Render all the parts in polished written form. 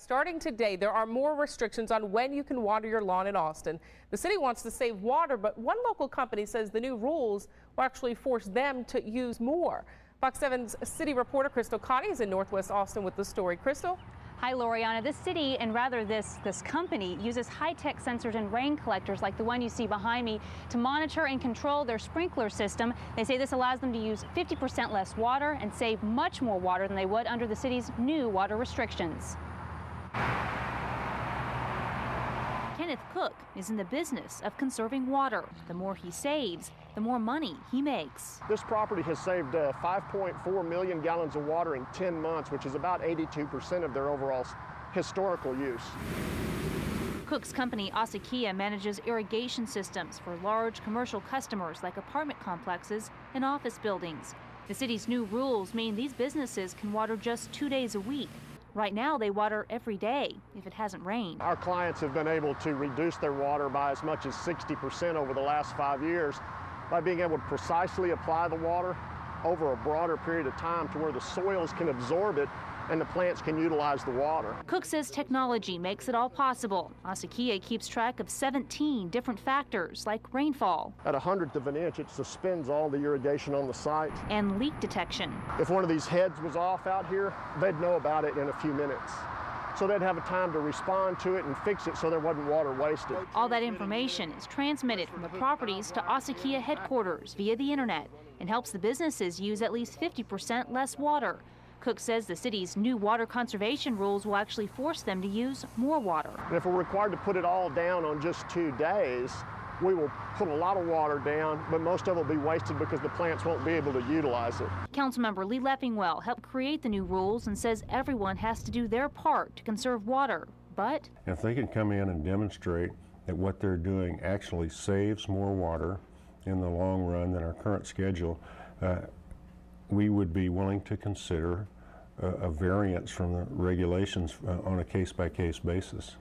Starting today, there are more restrictions on when you can water your lawn in Austin. The city wants to save water, but one local company says the new rules will actually force them to use more. Fox 7's city reporter Crystal Cotty is in Northwest Austin with the story. Crystal? Hi, Loriana. This city, and rather this company, uses high-tech sensors and rain collectors like the one you see behind me to monitor and control their sprinkler system. They say this allows them to use 50% less water and save much more water than they would under the city's new water restrictions. Kenneth Cook is in the business of conserving water. The more he saves, the more money he makes. This property has saved 5.4 million gallons of water in 10 months, which is about 82% of their overall historical use. Cook's company, Acequia, manages irrigation systems for large commercial customers like apartment complexes and office buildings. The city's new rules mean these businesses can water just 2 days a week. Right now, they water every day if it hasn't rained. Our clients have been able to reduce their water by as much as 60% over the last 5 years by being able to precisely apply the water over a broader period of time to where the soils can absorb it and the plants can utilize the water. Cook says technology makes it all possible. Acequia keeps track of 17 different factors like rainfall. At 1/100th of an inch, it suspends all the irrigation on the site. And leak detection. If one of these heads was off out here, they'd know about it in a few minutes. So they'd have a time to respond to it and fix it so there wasn't water wasted. All that information is transmitted from the properties to Acequia headquarters via the internet and helps the businesses use at least 50% less water. Cook says the city's new water conservation rules will actually force them to use more water. And if we're required to put it all down on just 2 days, we will put a lot of water down, but most of it will be wasted because the plants won't be able to utilize it. Councilmember Lee Leffingwell helped create the new rules and says everyone has to do their part to conserve water. But if they can come in and demonstrate that what they're doing actually saves more water in the long run than our current schedule, we would be willing to consider a variance from the regulations on a case-by-case basis.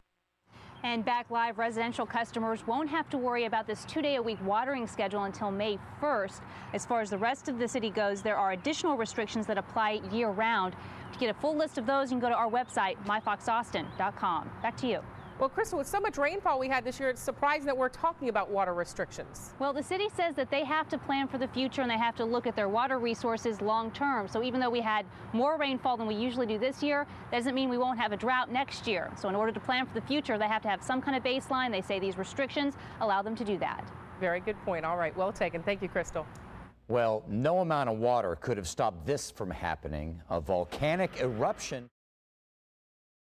And back live, residential customers won't have to worry about this 2-day-a-week watering schedule until May 1st. As far as the rest of the city goes, there are additional restrictions that apply year-round. To get a full list of those, you can go to our website, myfoxaustin.com. Back to you. Well, Crystal, with so much rainfall we had this year, it's surprising that we're talking about water restrictions. Well, the city says that they have to plan for the future and they have to look at their water resources long term. So even though we had more rainfall than we usually do this year, that doesn't mean we won't have a drought next year. So in order to plan for the future, they have to have some kind of baseline. They say these restrictions allow them to do that. Very good point. All right, well taken. Thank you, Crystal. Well, no amount of water could have stopped this from happening. A volcanic eruption.